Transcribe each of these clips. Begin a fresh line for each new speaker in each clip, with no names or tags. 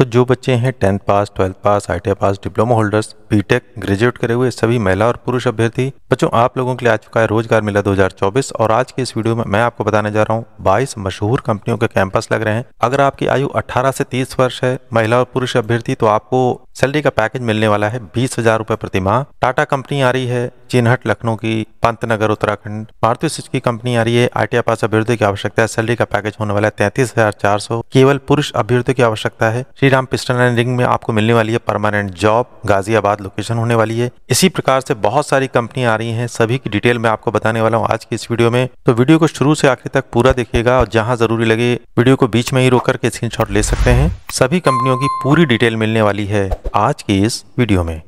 तो जो बच्चे हैं 10th पास, 12th पास, ITI pass, diploma holders, BTech, graduate करे हुए सभी महिला और पुरुष अभ्यर्थी बच्चों, आप लोगों के लिए आ चुका है रोजगार मेला 2024 और आज के इस वीडियो में मैं आपको बताने जा रहा हूँ 22 मशहूर कंपनियों के कैंपस लग रहे हैं। अगर आपकी आयु 18 से 30 वर्ष है, महिला और पुरुष अभ्यर्थी, तो आपको सैलरी का पैकेज मिलने वाला है 20,000 रुपए प्रति माह। टाटा कंपनी आ रही है चिन्हट लखनऊ की, पंतनगर उत्तराखंड। मारुति सुजुकी कंपनी आ रही है। ITI पास अभ्यर्थियों की आवश्यकता है, सैलरी का पैकेज होने वाला है 33,400। केवल पुरुष अभ्यर्थियों की आवश्यकता है। श्रीराम पिस्टन एंड रिंग में आपको मिलने वाली है परमानेंट जॉब, गाजियाबाद लोकेशन होने वाली है। इसी प्रकार से बहुत सारी कंपनियां आ रही हैं, सभी की डिटेल में आपको बताने वाला हूँ आज की इस वीडियो में। तो वीडियो को शुरू से आखिर तक पूरा देखिएगा और जहां जरूरी लगे वीडियो को बीच में ही रोक करके स्क्रीनशॉट ले सकते हैं। सभी कंपनियों की पूरी डिटेल मिलने वाली है आज की इस वीडियो में।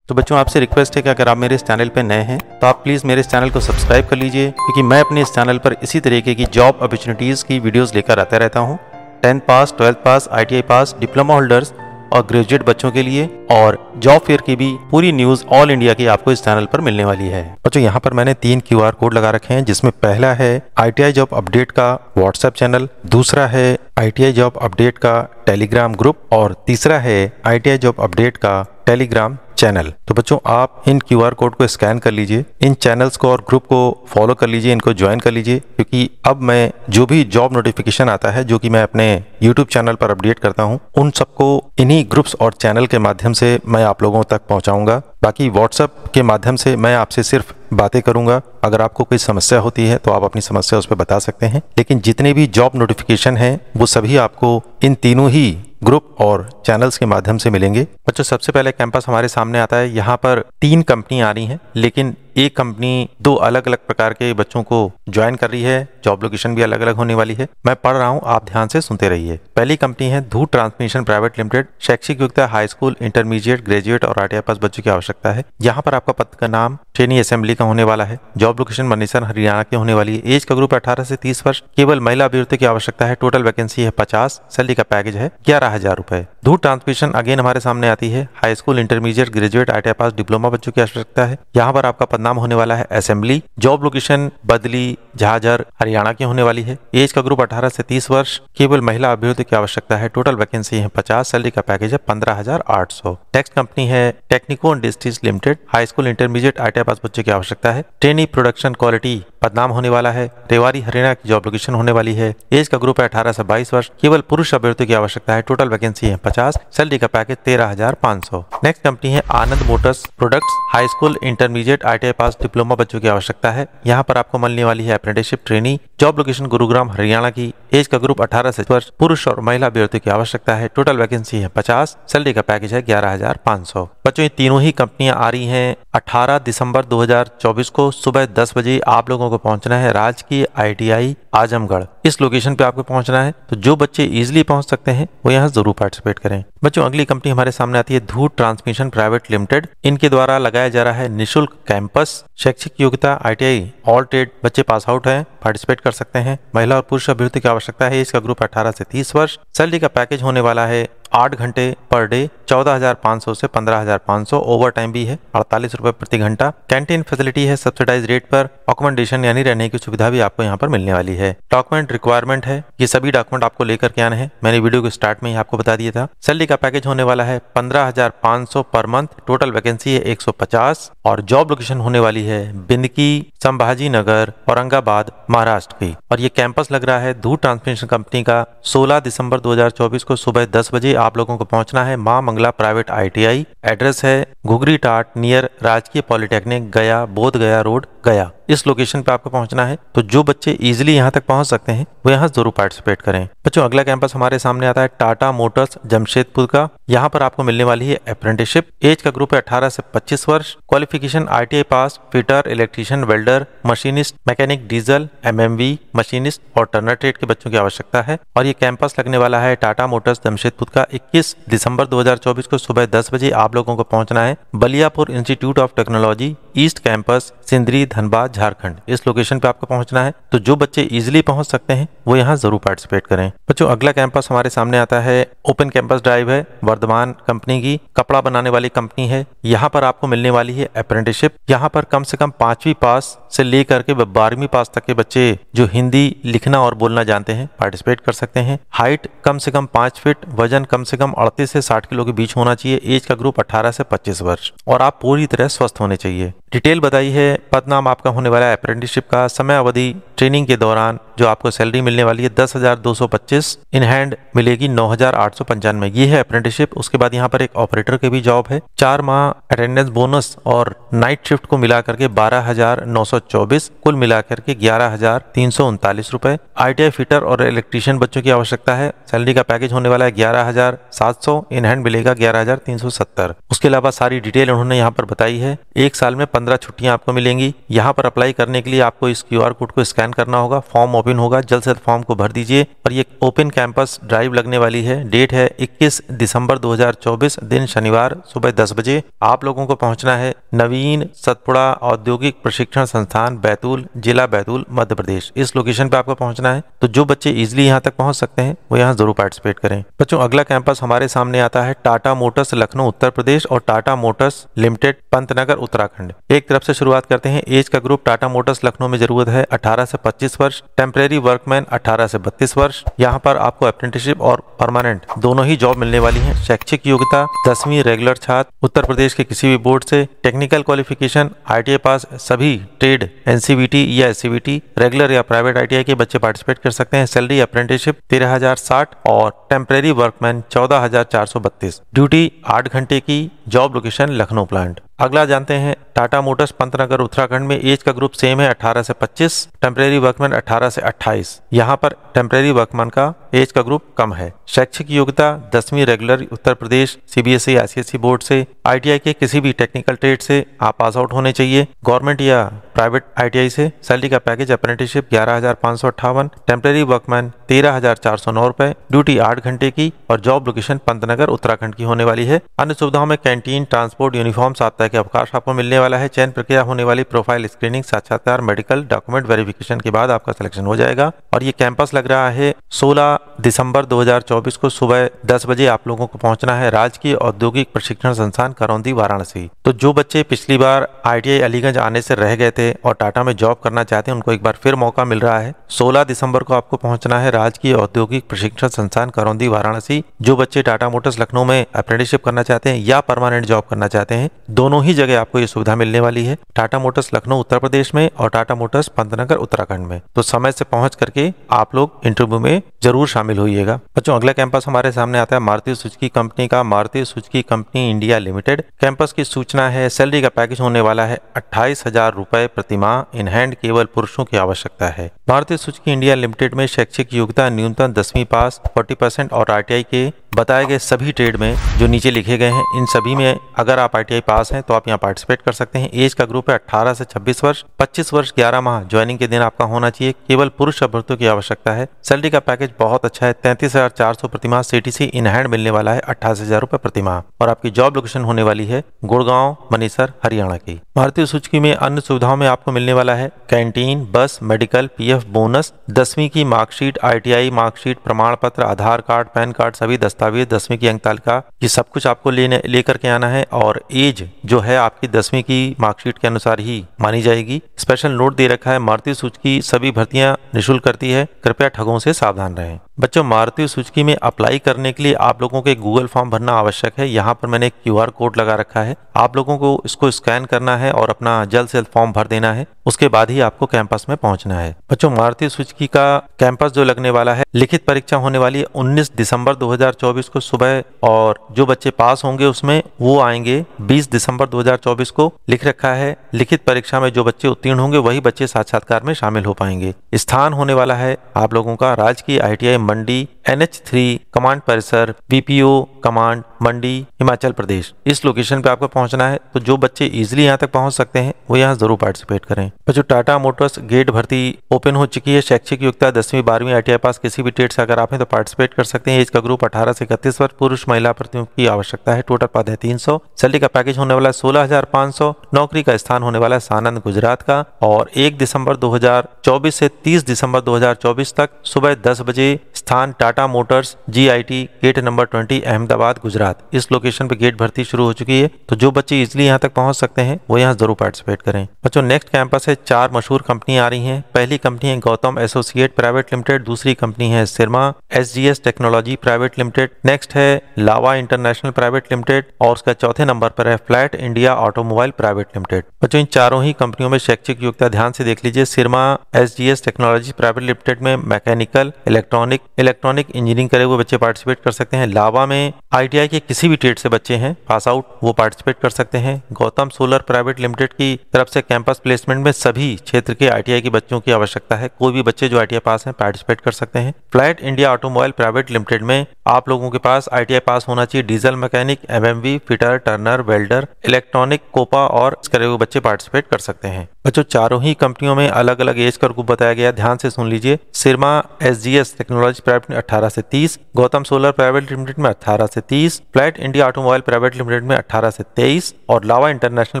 तो बच्चों, आपसे रिक्वेस्ट है कि अगर आप मेरे इस चैनल पर नए हैं तो आप प्लीज़ मेरे इस चैनल को सब्सक्राइब कर लीजिए, क्योंकि मैं अपने इस चैनल पर इसी तरीके की जॉब अपॉर्चुनिटीज़ की वीडियोस लेकर आता रहता हूं। 10th पास, 12th पास, ITI पास, डिप्लोमा होल्डर्स और ग्रेजुएट बच्चों के लिए, और जॉब फेयर की भी पूरी न्यूज़ ऑल इंडिया की आपको इस चैनल पर मिलने वाली है। बच्चों, यहाँ पर मैंने 3 QR कोड लगा रखे हैं, जिसमें पहला है ITI जॉब अपडेट का व्हाट्सएप चैनल, दूसरा है ITI जॉब अपडेट का टेलीग्राम ग्रुप और तीसरा है ITI जॉब अपडेट का टेलीग्राम चैनल। तो बच्चों, आप इन QR कोड को स्कैन कर लीजिए, इन चैनल्स को और ग्रुप को फॉलो कर लीजिए, इनको ज्वाइन कर लीजिए, क्योंकि अब मैं जो भी जॉब नोटिफिकेशन आता है जो कि मैं अपने YouTube चैनल पर अपडेट करता हूं, उन सबको इन्हीं ग्रुप्स और चैनल के माध्यम से मैं आप लोगों तक पहुंचाऊंगा। बाकी व्हाट्सएप के माध्यम से मैं आपसे सिर्फ बातें करूंगा। अगर आपको कोई समस्या होती है तो आप अपनी समस्या उस पर बता सकते हैं, लेकिन जितने भी जॉब नोटिफिकेशन हैं वो सभी आपको इन तीनों ही ग्रुप और चैनल्स के माध्यम से मिलेंगे। बच्चों, सबसे पहले कैंपस हमारे सामने आता है। यहाँ पर 3 कंपनियां आ रही हैं, लेकिन एक कंपनी 2 अलग अलग प्रकार के बच्चों को ज्वाइन कर रही है। जॉब लोकेशन भी अलग अलग होने वाली है। मैं पढ़ रहा हूँ, आप ध्यान से सुनते रहिए। पहली कंपनी है धूत ट्रांसमिशन प्राइवेट लिमिटेड। शैक्षिक योग्यता हाई स्कूल, इंटरमीडिएट, ग्रेजुएट और ITI पास बच्चों की आवश्यकता है। यहाँ पर आपका पद का नाम ट्रेनी असेंबली का होने वाला है। जॉब लोकेशन मनीसर हरियाणा की होने वाली है। एज का ग्रुप 18 से 30 वर्ष। केवल महिला अभ्यर्थियों की आवश्यकता है। टोटल वैकेंसी है 50। सैलरी का पैकेज है 11,000 रुपए। धूत ट्रांसमिशन अगेन हमारे सामने आती है। High school, intermediate, graduate, ITI pass, diploma बच्चों की आवश्यकता है। यहाँ पर आपका पदनाम होने वाला है असेंबली। जॉब लोकेशन बदली, झाझर, हरियाणा की होने वाली है। एज का ग्रुप 18 से 30 वर्ष। केवल महिला अभ्यर्थियों की आवश्यकता है। टोटल वैकेंसी है 50। सैलरी का पैकेज है 15,800। नेक्स्ट कंपनी है Techniko industries limited. High school, intermediate, ITI pass बच्चों की आवश्यकता है। ट्रेनी प्रोडक्शन क्वालिटी, पदनाम होने वाला है रेवाड़ी हरियाणा की जॉब लोकेशन होने वाली है। एज का ग्रुप है 18 से 22 वर्ष। केवल पुरुष अभ्यर्थियों की आवश्यकता है। टोटल वैकेंसी है 50। सैलरी का पैकेज 13,500। नेक्स्ट कंपनी है Anand motors products. High school, intermediate, ITI pass, diploma बच्चों की आवश्यकता है। यहाँ पर आपको मिलने वाली है apprenticeship trainee. Job location Gurugram Haryana की। एज का ग्रुप 18 से वर्ष। पुरुष और महिला अभ्यर्थियों की आवश्यकता है। टोटल वैकेंसी है 50। सैलरी का पैकेज है 11,500। बच्चों, ये तीनों ही कंपनियां आ रही हैं 18 दिसंबर 2024 को सुबह 10 बजे। आप लोगों को पहुंचना है राजकीय ITI आजमगढ़। इस लोकेशन पे आपको पहुंचना है। तो जो बच्चे इजीली पहुंच सकते हैं वो यहाँ जरूर पार्टिसिपेट करें। बच्चों, अगली कंपनी हमारे सामने आती है धूत ट्रांसमिशन प्राइवेट लिमिटेड। इनके द्वारा लगाया जा रहा है निःशुल्क कैंपस। शैक्षिक योग्यता ITI ऑल ट्रेड, बच्चे पास आउट हैं, पार्टिसिपेट कर सकते हैं। महिला और पुरुष अभ्यर्थी की आवश्यकता है। इसका ग्रुप 18 से 30 वर्ष। सैलरी का पैकेज होने वाला है 8 घंटे पर डे, 14,500 से 15,500। ओवर टाइम भी है 48 रुपए प्रति घंटा। कैंटीन फैसिलिटी है सब्सिडाइज रेट पर। अकोमोडेशन यानी रहने की सुविधा भी आपको यहाँ पर मिलने वाली है। डॉक्यूमेंट रिक्वायरमेंट है, ये सभी डॉक्यूमेंट आपको लेकर के आने हैं। मैंने वीडियो के स्टार्ट में ही आपको बता दिया था। सैलरी का पैकेज होने वाला है 15,500 पर मंथ। टोटल वैकेंसी है 150 और जॉब लोकेशन होने वाली है बिंदकी, संभाजी नगर, औरंगाबाद, महाराष्ट्र की। और ये कैंपस लग रहा है धूत ट्रांसमिशन कंपनी का। 16 दिसंबर 2024 को सुबह 10 बजे आप लोगों को पहुंचना है मां मंगला प्राइवेट ITI। एड्रेस है घुघरी टाट नियर राजकीय पॉलिटेक्निक, गया, बोध गया रोड, गया। इस लोकेशन पे आपको पहुंचना है। तो जो बच्चे इजीली यहाँ तक पहुंच सकते हैं वो यहाँ जरूर पार्टिसिपेट करें। बच्चों, अगला कैंपस हमारे सामने आता है टाटा मोटर्स जमशेदपुर का। यहाँ पर आपको मिलने वाली है अप्रेंटिसशिप। एज का ग्रुप है 18 से 25 वर्ष। Qualification ITI pass, fitter, electrician, welder, machinist, mechanic, diesel, MMV, machinist और टर्नर ट्रेड के बच्चों की आवश्यकता है। और ये कैंपस लगने वाला है टाटा मोटर्स जमशेदपुर का। 21 दिसंबर 2024 को सुबह 10 बजे आप लोगों को पहुंचना है Baliapur institute of technology east campus, Sindri, Dhanbad, Jharkhand. इस लोकेशन पे आपको पहुंचना है। तो जो बच्चे इजीली पहुंच सकते हैं वो यहाँ जरूर पार्टिसिपेट करें। बच्चों, अगला कैंपस हमारे सामने आता है ओपन कैंपस ड्राइव है, वर्धमान कंपनी की, कपड़ा बनाने वाली कंपनी है। यहाँ पर आपको मिलने वाली है अप्रेंटिसशिप। यहाँ पर कम से कम 5वीं पास से लेकर के 12वीं पास तक के बच्चे जो हिंदी लिखना और बोलना जानते हैं पार्टिसिपेट कर सकते हैं। हाइट कम से कम 5 फीट, वजन कम से कम 38 से 60 किलो के बीच होना चाहिए। एज का ग्रुप 18 से 25 वर्ष और आप पूरी तरह स्वस्थ होने चाहिए। डिटेल बताई है। पद नाम आपका होने वाला है अप्रेंटिसशिप का। समय अवधि ट्रेनिंग के दौरान जो आपको सैलरी मिलने वाली है 10,225, इन हैंड मिलेगी 9,895। ये है अप्रेंटिसशिप। उसके बाद यहाँ पर एक ऑपरेटर की भी जॉब है। 4 माह अटेंडेंस बोनस और नाइट शिफ्ट को मिला करके 12,924, कुल मिला करके 11,339 रुपए। ITI फिटर और इलेक्ट्रीशियन बच्चों की आवश्यकता है। सैलरी का पैकेज होने वाला है 11,700, इन हैंड मिलेगा 11,370। उसके अलावा सारी डिटेल उन्होंने यहाँ पर बताई है। एक साल में 15 छुट्टियां आपको मिलेंगी। यहाँ पर अप्लाई करने के लिए आपको इस QR कोड को स्कैन करना होगा। फॉर्म ओपन होगा, जल्द से जल्द फॉर्म को भर दीजिए। और ये ओपन कैंपस ड्राइव लगने वाली है। डेट है 21 दिसंबर 2024, दिन शनिवार, सुबह 10 बजे। आप लोगों को पहुंचना है नवीन सतपुड़ा औद्योगिक प्रशिक्षण संस्थान, बैतूल, जिला बैतूल, मध्य प्रदेश। इस लोकेशन पे आपको पहुंचना है। तो जो बच्चे इजिली यहाँ तक पहुंच सकते हैं वो यहाँ जरूर पार्टिसिपेट करें। बच्चों, अगला कैंपस हमारे सामने आता है टाटा मोटर्स लखनऊ उत्तर प्रदेश और टाटा मोटर्स लिमिटेड पंतनगर उत्तराखंड। एक तरफ से शुरुआत करते हैं। एज का ग्रुप टाटा मोटर्स लखनऊ में जरूरत है 18 से 25 वर्ष। टेम्परेरी वर्कमैन 18 से 32 वर्ष। यहाँ पर आपको अप्रेंटिसशिप और परमानेंट दोनों ही जॉब मिलने वाली है। शैक्षिक योग्यता 10वीं रेगुलर छात्र, उत्तर प्रदेश के किसी भी बोर्ड से। टेक्निकल क्वालिफिकेशन ITI पास, सभी ट्रेड NCVT या SCVT, रेगुलर या प्राइवेट ITI के बच्चे पार्टिसिपेट कर सकते हैं। सैलरी अप्रेंटिसशिप 13,060 और टेम्परेरी वर्कमैन 14,432। ड्यूटी 8 घंटे की। Job location Lucknow plant. अगला जानते हैं टाटा मोटर्स पंतनगर उत्तराखंड में। एज का ग्रुप सेम है 18 से 25। टेम्परेरी वर्कमैन 18 से 28। यहाँ पर टेम्परेरी वर्कमैन का एज का ग्रुप कम है। शैक्षिक योग्यता 10वीं regular Uttar Pradesh CBSE ICSE board से। ITI के किसी भी टेक्निकल ट्रेड से आप पास आउट होने चाहिए। गवर्नमेंट या प्राइवेट ITI से। सैलरी का पैकेज अप्रेंटिसशिप 11,558, टेम्परेरी वर्कमैन 13,409 रुपए। ड्यूटी 8 घंटे की और जॉब लोकेशन पंतनगर उत्तराखंड की होने वाली है। अन्य सुविधाओं में कैंटीन, ट्रांसपोर्ट, यूनिफॉर्म, 7 तरह के अवकाश आपको मिलने वाला है। चयन प्रक्रिया होने वाली प्रोफाइल स्क्रीनिंग, साक्षात्कार, मेडिकल, डॉक्यूमेंट वेरिफिकेशन के बाद आपका सिलेक्शन हो जाएगा। और ये कैंपस लग रहा है 16 दिसंबर 2024 को सुबह 10 बजे। आप लोगों को पहुंचना है राजकीय औद्योगिक प्रशिक्षण संस्थान करौंदी, वाराणसी। तो जो बच्चे पिछली बार ITI अलीगंज आने से रह गए थे और टाटा में जॉब करना चाहते हैं, उनको एक बार फिर मौका मिल रहा है। 16 दिसंबर को आपको पहुंचना है राजकीय औद्योगिक प्रशिक्षण संस्थान करौंदी, वाराणसी। जो बच्चे टाटा मोटर्स लखनऊ में अप्रेंटिसशिप करना चाहते हैं या परमानेंट जॉब करना चाहते हैं, दोनों ही जगह आपको ये सुविधा मिलने वाली है। टाटा मोटर्स लखनऊ उत्तर प्रदेश में और टाटा मोटर्स पंतनगर उत्तराखंड में। तो समय से पहुंच करके आप लोग इंटरव्यू में जरूर शामिल होइएगा। बच्चों, अगला कैंपस हमारे सामने आता है मारुति सुजुकी कंपनी का। Maruti Suzuki company India limited. Campus की सूचना है। सैलरी का पैकेज होने वाला है 28,000 रुपए प्रति माह। इन हैंड केवल पुरुषों की आवश्यकता है। मारुति सुजुकी इंडिया लिमिटेड में शैक्षिक योग्यता न्यूनतम 10वीं पास, 40% और ITI के बताए गए सभी ट्रेड में जो नीचे लिखे गए हैं, इन सभी में अगर आप ITI पास हैं तो आप यहाँ पार्टिसिपेट कर सकते हैं। एज का ग्रुप है 18 से 26 वर्ष। 25 वर्ष 11 माह ज्वाइनिंग के दिन आपका होना चाहिए। केवल पुरुष अभ्यर्थियों की आवश्यकता है। सैलरी का पैकेज बहुत अच्छा है। 33,400 प्रति माह। CTC इन हैंड मिलने वाला है 28,000 रुपए प्रति माह। और आपकी जॉब लोकेशन होने वाली है गुड़गांव, मनीसर, हरियाणा की। मारुति सुजुकी में अन्य सुविधाओं में आपको मिलने वाला है कैंटीन, बस, मेडिकल, PF बोनस, 10वीं की मार्कशीट, ITI मार्कशीट, प्रमाण पत्र, आधार कार्ड, पैन कार्ड, सभी दस्तावेज, 10वीं की अंक तालिका, ये सब कुछ आपको लेकर के आना है। और एज जो है आपकी 10वीं की मार्कशीट के अनुसार ही मानी जाएगी। स्पेशल नोट दे रखा है, मारुति सुजुकी सभी भर्तियां निःशुल्क करती है। कृपया ठगों से सावधान रहें। बच्चों, मारुति सुजुकी में अप्लाई करने के लिए आप लोगों के गूगल फॉर्म भरना आवश्यक है। यहाँ पर मैंने एक QR कोड लगा रखा है। आप लोगों को इसको स्कैन करना है और अपना जल्द से जल्द फॉर्म भर देना है। उसके बाद ही आपको कैंपस में पहुंचना है। बच्चों, मारुति सुजुकी का कैंपस जो लगने वाला है, लिखित परीक्षा होने वाली है 19 दिसंबर 2024 को सुबह। और जो बच्चे पास होंगे उसमें वो आएंगे 20 दिसंबर 2024 को। लिख रखा है लिखित परीक्षा में जो बच्चे उत्तीर्ण होंगे वही बच्चे साक्षात्कार में शामिल हो पाएंगे। स्थान होने वाला है आप लोगों का राजकीय ITI मंडी, NH3 कमांड परिसर, BPO कमांड, मंडी, हिमाचल प्रदेश। इस लोकेशन पे आपको पहुंचना है। तो जो बच्चे इजीली यहाँ तक पहुंच सकते हैं वो यहाँ जरूर पार्टिसिपेट करें। बच्चों, टाटा मोटर्स गेट भर्ती ओपन हो चुकी है। शैक्षिक योग्यता 10वीं 12वीं ITI पास किसी भी ट्रेड से अगर आप हैं तो पार्टिसिपेट कर सकते हैं। एज का ग्रुप 18 से 31 वर्ष। पुरुष महिला प्रतियोगियों की आवश्यकता है। टोटल पद है 300। सैलरी का पैकेज होने वाला है 16,500। नौकरी का स्थान होने वाला है सानंद, गुजरात का। और 1 दिसंबर 2024 से 30 दिसंबर 2024 तक सुबह 10 बजे। स्थान Tata Motors GIT gate number 20 Ahmedabad, Gujarat. बाद इस लोकेशन पे गेट भर्ती शुरू हो चुकी है, तो जो बच्चे इजिली यहाँ तक पहुंच सकते हैं वो यहाँ जरूर पार्टिसिपेट करें। बच्चों नेक्स्ट कैंपस है, 4 मशहूर कंपनी आ रही हैं। पहली कंपनी है गौतम एसोसिएट प्राइवेट लिमिटेड, दूसरी कंपनी है सिरमा SGS technology private limited, next है लावा इंटरनेशनल प्राइवेट लिमिटेड और उसका चौथे नंबर पर है flat India automobile private limited. बच्चों इन चारों ही कंपनियों में शैक्षिक योग्यता ध्यान से देख लीजिए। सिरमा SGS टेक्नोलॉजी प्राइवेट लिमिटेड में मैकेनिकल, इलेक्ट्रॉनिक इंजीनियरिंग करे हुए बच्चे पार्टिसिपेट कर सकते हैं। लावा में ITI के किसी भी ट्रेड से बच्चे हैं पास आउट, वो पार्टिसिपेट कर सकते हैं। गौतम सोलर प्राइवेट लिमिटेड की तरफ से कैंपस प्लेसमेंट में सभी क्षेत्र के ITI के बच्चों की आवश्यकता है, कोई भी बच्चे जो ITI पास हैं पार्टिसिपेट कर सकते हैं। Flat India automobile private limited में आप लोगों के पास ITI पास होना चाहिए। Diesel mechanic, MMV, fitter, turner, welder, electronic, COPA और करे हुए बच्चे पार्टिसिपेट कर सकते हैं। बच्चों चारों ही कंपनियों में अलग अलग एज का ग्रुप बताया गया, ध्यान से सुन लीजिए। सिरमा SGS टेक्नोलॉजी प्राइवेट में 18 से 30, गौतम सोलर प्राइवेट लिमिटेड में 18 से 30, flat India automobile private limited में 18 से 23 और लावा इंटरनेशनल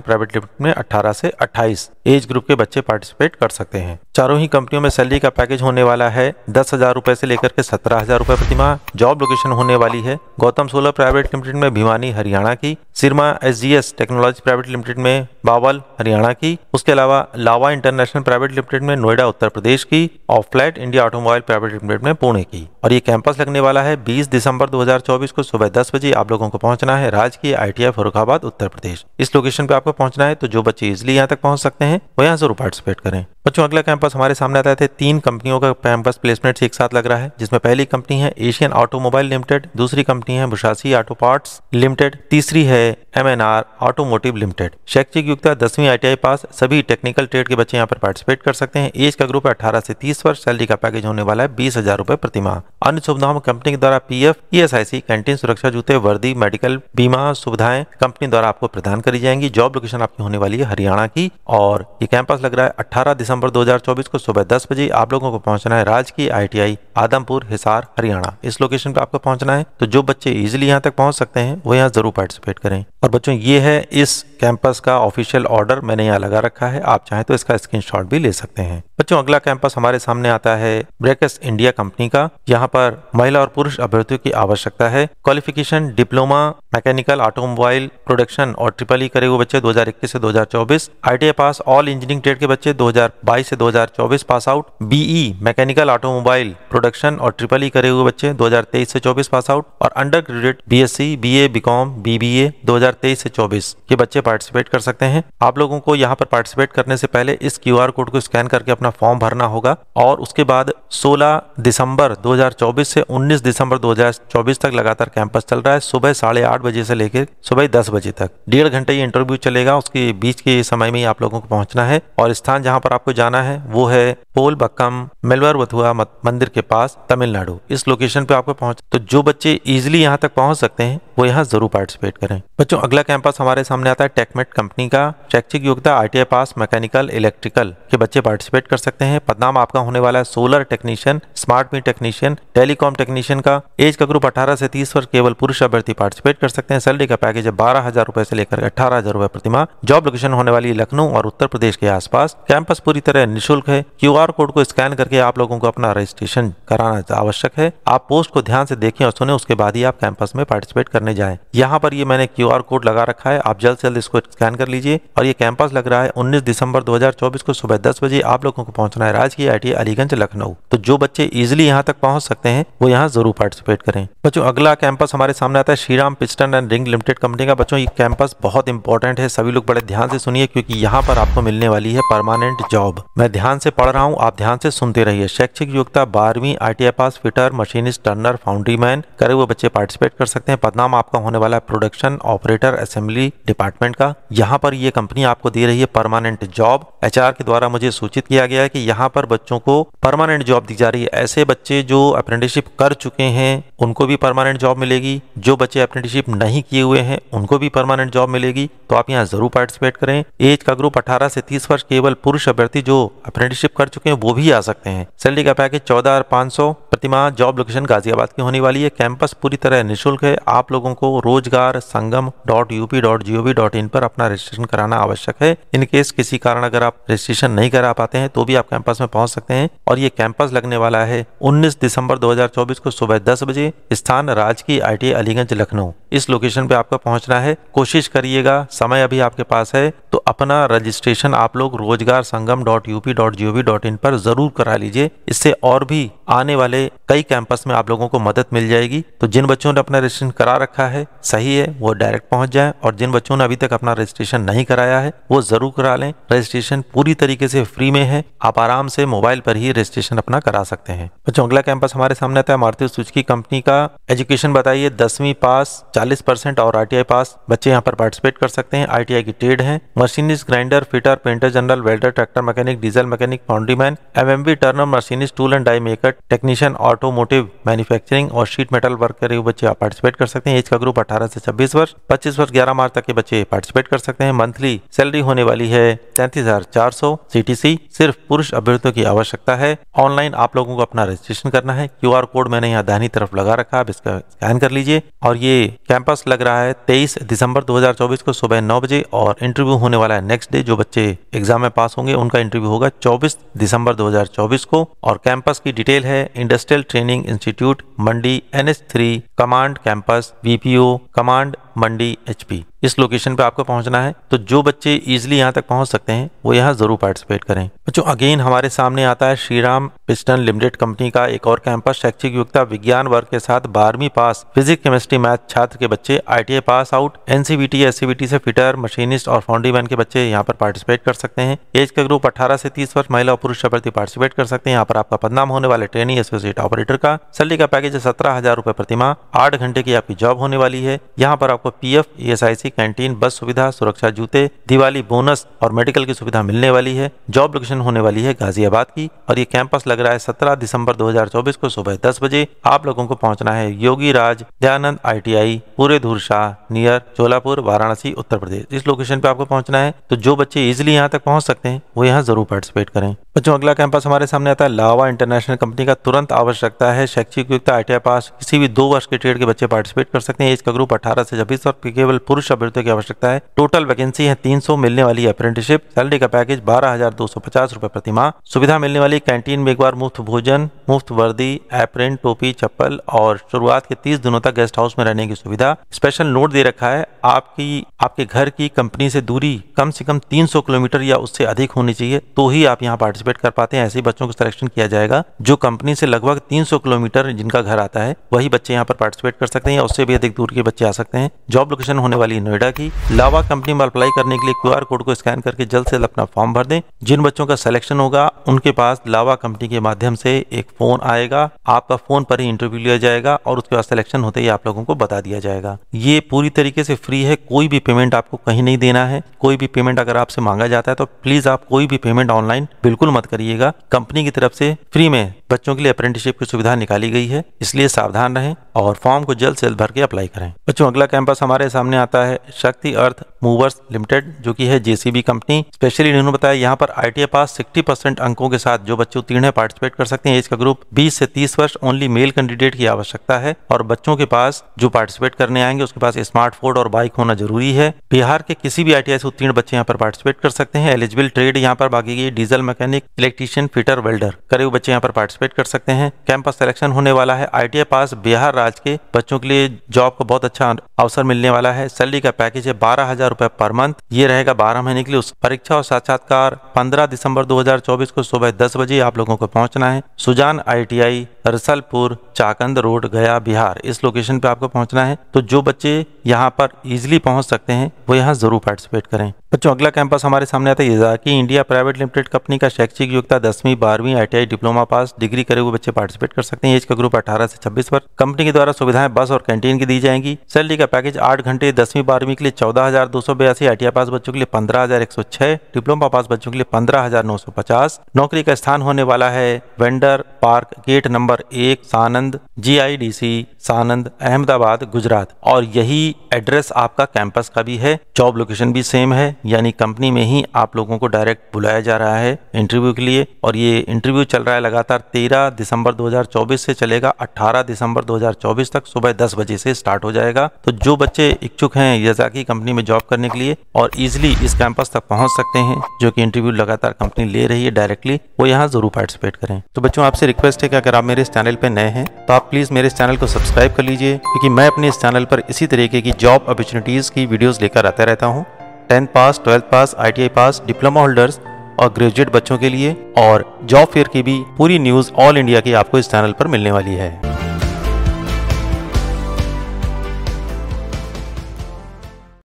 प्राइवेट लिमिटेड में 18 से 28 एज ग्रुप के बच्चे पार्टिसिपेट कर सकते हैं। चारों ही कंपनियों में सैलरी का पैकेज होने वाला है 10,000 रुपए से लेकर के 17,000 रुपए प्रति माह। जॉब लोकेशन होने वाली है गौतम सोलर प्राइवेट लिमिटेड में भिवानी हरियाणा की, सिरमा SGS टेक्नोलॉजी प्राइवेट लिमिटेड में बावल हरियाणा की, उसके अलावा लावा इंटरनेशनल प्राइवेट लिमिटेड में नोएडा उत्तर प्रदेश की और flat India automobile private limited में पुणे की। और ये कैंपस लगने वाला है 20 दिसंबर 2024 को सुबह 10 बजे। आप लोगों को पहुंचना है राजकीय ITI फर्रुखाबाद उत्तर प्रदेश। इस लोकेशन पे आपको पहुंचना है, तो जो बच्चे इजिली यहाँ तक पहुंच सकते हैं वो यहाँ जरूर पार्टिसिपेट करें। बच्चों अगला कैंपस हमारे सामने आता है 3 कंपनियों का कैंपस प्लेसमेंट एक साथ लग रहा है, जिसमें पहली कंपनी है एशियन ऑटोमोबाइल लिमिटेड, दूसरी कंपनी है बुशासी ऑटो पार्ट्स लिमिटेड, तीसरी है MNR ऑटोमोटिव लिमिटेड। शैक्षिक योग्यता 10वीं ITI पास, सभी टेक्निकल ट्रेड के बच्चे यहाँ पर पार्टिसिपेट कर सकते हैं। एज का ग्रुप है 18 से 30 वर्ष। सैलरी का पैकेज होने वाला है 20,000 रुपए प्रति माह। अन्य सुविधाओं में कंपनी के द्वारा PF, ESIC, कैंटीन, सुरक्षा, जूते, वर्दी, मेडिकल, बीमा सुविधाएं कंपनी द्वारा आपको प्रदान करी जाएंगी। जॉब लोकेशन आपकी होने वाली है हरियाणा की और ये कैंपस लग रहा है 18 दिसंबर 2024 को सुबह 10 बजे। आप लोगों को पहुंचना है राजकीय ITI आदमपुर हिसार हरियाणा। इस लोकेशन पे आपको पहुंचना है, तो जो बच्चे इजिली यहाँ तक पहुंच सकते हैं वो यहाँ जरूर पार्टिसिपेट करें। और बच्चों ये है इस कैंपस का ऑफिशियल ऑर्डर, मैंने यहाँ लगा रखा है, आप चाहें तो इसका स्क्रीनशॉट भी ले सकते हैं। बच्चों अगला कैंपस हमारे सामने आता है ब्रेकस इंडिया कंपनी का। यहाँ पर महिला और पुरुष अभ्यर्थियों की आवश्यकता है। Qualification diploma mechanical automobile production और ट्रिपल करे हुए बच्चे 2021 से 2024, ITI पास ऑल इंजीनियरिंग ट्रेड के बच्चे 2022 से 2024 pass out, BE mechanical automobile production और ट्रिपल करे हुए बच्चे 2023 से 24 पास आउट और under graduate BSc, BA, BCom, BBA 2023 से 24 के बच्चे पार्टिसिपेट कर सकते हैं। आप लोगों को यहाँ पर पार्टिसिपेट करने से पहले इस QR कोड को स्कैन करके अपना फॉर्म भरना होगा और उसके बाद 16 दिसंबर 2024 से 19 दिसंबर 2024 तक लगातार कैंपस चल रहा है। सुबह 8:30 बजे से लेकर सुबह 10 बजे तक 1.5 घंटे ये इंटरव्यू चलेगा। उसके बीच के समय में आप लोगों को पहुंचना है और स्थान जहां पर आपको जाना है वो है पोल बक्कम मेलवर वथुआ मंदिर के पास तमिलनाडु। इस लोकेशन पे आपको पहुंच, तो जो बच्चे इजिली यहां तक पहुंच सकते हैं वो यहां जरूर पार्टिसिपेट करें। बच्चों अगला कैंपस हमारे सामने आता है टेकमेट कंपनी का। शैक्षिक योग्यता ITI पास मैकेनिकल इलेक्ट्रिकल के बच्चे पार्टिसिपेट कर सकते हैं। पदनाम आपका होने वाला है solar technician, smart meter technician, telecom technician का। एज का ग्रुप 18 से 30 वर्ष, केवल पुरुष अभ्यर्थी पार्टिसिपेट कर सकते हैं। सैलरी का पैकेज है 12,000 रुपए से लेकर 18,000 रुपए प्रति माह। जॉब लोकेशन होने वाली है लखनऊ और उत्तर प्रदेश के आसपास। कैंपस पूरी तरह निःशुल्क है। QR कोड को स्कैन करके आप लोगों को अपना रजिस्ट्रेशन कराना आवश्यक है। आप पोस्ट को ध्यान से देखें और सुने, उसके बाद ही आप कैंपस में पार्टिसिपेट करने जाएं। यहाँ पर ये मैंने QR कोड लगा रखा है, आप जल्द से जल्द इसको स्कैन कर लीजिए। और ये कैंपस लग रहा है 19 दिसंबर 2024 को सुबह 10 बजे। आप लोगों को पहुंचना है राजकीय ITI अलीगंज लखनऊ। तो जो बच्चे इजिली यहाँ तक पहुंच सकते हैं वो यहाँ जरूर पार्टिसिपेट करें। बच्चों अगला कैंपस हमारे सामने आता है Shriram piston and ring limited company का। बच्चों ये कैंपस बहुत इंपॉर्टेंट है, सभी लोग बड़े ध्यान से सुनिए क्योंकि यहाँ पर आपको मिलने वाली है परमानेंट जॉब। मैं ध्यान से पढ़ रहा हूँ, आप ध्यान से सुनते रहिए। शैक्षिक योग्यता 12वीं ITI pass, fitter, machinist, turner, foundry man करे हुए बच्चे पार्टिसिपेट कर सकते हैं। पदनाम आपका होने वाला है प्रोडक्शन ऑपरेटर असेंबली डिपार्टमेंट का। यहाँ पर ये कंपनी आपको दे रही है परमानेंट जॉब। HR के द्वारा मुझे सूचित किया गया है कि यहाँ पर बच्चों को परमानेंट जॉब दी जा रही है। ऐसे बच्चे जो अप्रेंटिसशिप कर चुके हैं उनको भी परमानेंट जॉब मिलेगी, जो बच्चे अप्रेंटिसशिप नहीं किए हुए हैं उनको भी परमानेंट जॉब मिलेगी। तो आप यहाँ जरूर पार्टिसिपेट करें। एज का ग्रुप 18 से 30 वर्ष, केवल पुरुष अभ्यर्थी जो अप्रेंटिसशिप कर चुके हैं वो भी आ सकते हैं। सैलरी का पैकेज 14,500 प्रति माह। जॉब लोकेशन गाजियाबाद की होने वाली है। कैंपस पूरी तरह निःशुल्क है। आप लोगों को रोजगार संगम.up.gov.in पर अपना रजिस्ट्रेशन कराना आवश्यक है। इन केस किसी कारण अगर आप रजिस्ट्रेशन नहीं करा पाते हैं तो भी आप कैंपस में पहुंच सकते हैं। और ये कैंपस लगने वाला है 19 दिसंबर 2024 को सुबह 10 बजे। स्थान राजकीय ITI अलीगंज हबीबगंज लखनऊ। इस लोकेशन पे आपको पहुंचना है। कोशिश करिएगा, समय अभी आपके पास है तो अपना रजिस्ट्रेशन आप लोग rozgarsangam.up.gov.in पर जरूर करा लीजिए। इससे और भी आने वाले कई कैंपस में आप लोगों को मदद मिल जाएगी। तो जिन बच्चों ने अपना रजिस्ट्रेशन करा रखा है सही है, वो डायरेक्ट पहुंच जाए, और जिन बच्चों ने अभी तक अपना रजिस्ट्रेशन नहीं कराया है वो जरूर करा लें। रजिस्ट्रेशन पूरी तरीके से फ्री में है, आप आराम से मोबाइल पर ही रजिस्ट्रेशन अपना करा सकते हैं। बच्चों अगला कैंपस हमारे सामने आता है मारुति सुजुकी कंपनी का। एजुकेशन बताइए 10वीं पास 40% और ITI पास बच्चे यहाँ पर पार्टिसिपेट कर सकते हैं। ITI की ट्रेड है machinist, grinder, fitter, painter general, welder, tractor mechanic, diesel mechanic, foundryman, MMB, turner, machinist, tool and die maker, technician, automotive manufacturing और शीट मेटल वर्क करे हुए बच्चे पार्टिसिपेट कर सकते हैं। एज का ग्रुप 18 से 26 वर्ष, 25 वर्ष 11 मार्च तक के बच्चे पार्टिसिपेट कर सकते हैं। मंथली सैलरी होने वाली है 33,400 CTC। सिर्फ पुरुष अभ्यर्थियों की आवश्यकता है। ऑनलाइन आप लोगों को अपना रजिस्ट्रेशन करना है। QR कोड मैंने यहाँ दाहिनी तरफ लगा रखा है, आप इसका स्कैन कर लीजिए। और ये कैंपस लग रहा है 23 दिसंबर 2024 को सुबह 9 बजे, और इंटरव्यू होने वाला है नेक्स्ट डे। जो बच्चे एग्जाम में पास होंगे उनका इंटरव्यू होगा 24 दिसंबर 2024 को। और कैंपस की डिटेल है industrial training institute Mandi NH3 Kamand campus, BPO Kamand Mandi HP। इस लोकेशन पे आपको पहुंचना है। तो जो बच्चे इजीली यहाँ तक पहुंच सकते हैं वो यहाँ जरूर पार्टिसिपेट करें। बच्चों अगेन हमारे सामने आता है श्रीराम पिस्टन लिमिटेड कंपनी का एक और कैंपस। शैक्षिक योग्यता विज्ञान वर्ग के साथ 12वीं पास फिजिक्स केमिस्ट्री मैथ छात्र के बच्चे, ITI pass out, NCVT SCVT से फिटर, मशीनिस्ट और फाउंड्रीमैन के बच्चे यहाँ पर पार्टिसिपेट कर सकते हैं। एज का ग्रुप 18 से 30 वर्ष, महिला और पुरुष अभ्यर्थी पार्टिसिपेट कर सकते हैं। यहाँ पर आपका पदनाम होने वाले ट्रेनिंग एसोसिएट ऑपरेटर का। सैलरी का पैकेज है 17,000 रुपए प्रति माह। 8 घंटे की आपकी जॉब होने वाली है। यहाँ पर आपको PF, ESIC, कैंटीन, बस सुविधा, सुरक्षा जूते, दिवाली बोनस और मेडिकल की सुविधा मिलने वाली है। जॉब लोकेशन होने वाली है गाजियाबाद की, और ये कैंपस लग रहा है 17 दिसंबर 2024 को सुबह 10 बजे। आप लोगों को पहुंचना है योगी राज दयानंद ITI पूरे धूरशाह नियर चोलापुर, वाराणसी, उत्तर प्रदेश। इस लोकेशन पे आपको पहुंचना है। तो जो बच्चे इजिली यहाँ तक पहुंच सकते हैं वो यहाँ जरूर पार्टिसिपेट करें। बच्चों अगला कैंपस हमारे सामने आता है लावा इंटरनेशनल कंपनी का। तुरंत आवश्यकता है शैक्षिक योग्यता ITI पास, किसी भी 2 वर्ष के ट्रेड के बच्चे पार्टिसिपेट कर सकते हैं। एज का ग्रुप 18 से 26 वर्ष, केवल पुरुष अभ्यर्थियों की आवश्यकता है। टोटल वैकेंसी है 300, मिलने वाली अप्रेंटिसशिप। सैलरी का पैकेज 12,250 रुपए प्रति माह। सुविधा मिलने वाली कैंटीन में एक बार मुफ्त भोजन, मुफ्त वर्दी, एप्रन, टोपी, चप्पल और शुरुआत के 30 दिनों तक गेस्ट हाउस में रहने की सुविधा। स्पेशल नोट दे रखा है आपके घर की कंपनी से दूरी कम से कम 300 किलोमीटर या उससे अधिक होनी चाहिए, तो ही आप यहाँ पार्टिसिपेट कर पाते हैं। ऐसे बच्चों को सिलेक्शन किया जाएगा जो कंपनी से लगभग 300 किलोमीटर जिनका घर आता है, वही बच्चे यहाँ पर पार्टिसिपेट कर सकते हैं, या उससे भी अधिक दूर के बच्चे आ सकते हैं। जॉब लोकेशन होने वाली नोएडा की। लावा कंपनी में अप्लाई करने के लिए QR कोड को स्कैन करके जल्द से जल्द अपना फॉर्म भर दें। जिन बच्चों का सिलेक्शन होगा उनके पास लावा कंपनी के माध्यम से एक फोन आएगा, आपका फोन पर ही इंटरव्यू लिया जाएगा और उसके बाद सिलेक्शन होते ही आप लोगों को बता दिया जाएगा। ये पूरी तरीके से फ्री है, कोई भी पेमेंट आपको कहीं नहीं देना है। कोई भी पेमेंट अगर आपसे मांगा जाता है तो प्लीज आप कोई भी पेमेंट ऑनलाइन बिल्कुल मत करिएगा। कंपनी की तरफ से फ्री में बच्चों के लिए अप्रेंटिसशिप की सुविधा निकाली गई है, इसलिए सावधान रहें और फॉर्म को जल्द से जल्द भर के अप्लाई करें। बच्चों अगला कैंपस हमारे सामने आता है शक्ति अर्थ मूवर्स लिमिटेड, जो कि है JCB कंपनी। स्पेशली इन्होंने बताया यहाँ पर ITI पास 60% अंकों के साथ जो बच्चे उत्तीर्ण है पार्टिसिपेट कर सकते हैं। एज का ग्रुप 20 से 30 वर्ष, ओनली मेल कैंडिडेट की आवश्यकता है, और बच्चों के पास जो पार्टिसिपेट करने आएंगे उसके पास स्मार्टफोन और बाइक होना जरूरी है। बिहार के किसी भी ITI से उत्तीर्ण बच्चे यहाँ पर पार्टिसिपेट कर सकते हैं। एलिजिबल ट्रेड यहाँ पर बाकी की diesel mechanic, electrician, fitter, welder करे हुए बच्चे यहाँ पर पार्टिसिपेट कर सकते हैं। कैंपस सिलेक्शन होने वाला है। ITI पास बिहार राज्य के बच्चों के लिए जॉब का बहुत अच्छा अवसर मिलने वाला है। सैलरी का पैकेज है 12,000 रुपए पर मंथ। ये रहेगा 12 महीने के लिए। उस परीक्षा और साक्षात्कार 15 दिसंबर 2024 को सुबह 10 बजे आप लोगों को पहुंचना है। सुजान ITI रसलपुर, चाकंद रोड, गया, बिहार। इस लोकेशन पे आपको पहुंचना है। तो जो बच्चे यहाँ पर इजीली पहुंच सकते हैं वो यहाँ जरूर पार्टिसिपेट करें। बच्चों अगला कैंपस हमारे सामने आता है इजाकी इंडिया प्राइवेट लिमिटेड कंपनी का। शैक्षिक योग्यता 10वीं 12वीं ITI डिप्लोमा पास, डिग्री करे हुए बच्चे पार्टिसिपेट कर सकते हैं। एज का ग्रुप 18 से 26 वर्ष। कंपनी के द्वारा सुविधाएं बस और कैंटीन की दी जाएंगी। सैलरी का पैकेज 8 घंटे 10वीं 12वीं के लिए 14,282, ITI पास बच्चों के लिए 15,106, डिप्लोमा पास बच्चों के लिए 15,950। नौकरी का स्थान होने वाला है वेंडर पार्क, गेट नंबर 1, सानंद, GIDC सानंद, अहमदाबाद, गुजरात। और यही एड्रेस आपका कैंपस का भी है। जॉब लोकेशन भी सेम है, यानी कंपनी में ही आप लोगों को डायरेक्ट बुलाया जा रहा है इंटरव्यू के लिए। और ये इंटरव्यू चल रहा है लगातार 13 दिसंबर 2024 से चलेगा 18 दिसंबर 2024 तक सुबह 10 बजे से स्टार्ट हो जाएगा। तो जो बच्चे इच्छुक हैं याजाकी कंपनी में जॉब करने के लिए और इजीली इस कैंपस तक पहुंच सकते हैं, जो कि इंटरव्यू लगातार कंपनी ले रही है डायरेक्टली, वो यहाँ जरूर पार्टिसिपेट करें। तो बच्चों आपसे रिक्वेस्ट है कि अगर आप मेरे इस चैनल पे नए हैं तो आप प्लीज मेरे इस चैनल को सब्सक्राइब कर लीजिए, क्योंकि मैं अपने इस चैनल पर इसी तरीके की जॉब अपॉर्चुनिटीज की वीडियोस लेकर आता रहता हूँ। 10th पास, 12th पास, ITI पास, डिप्लोमा होल्डर्स और ग्रेजुएट बच्चों के लिए, और जॉब फेयर की भी पूरी न्यूज ऑल इंडिया की आपको इस चैनल पर मिलने वाली है।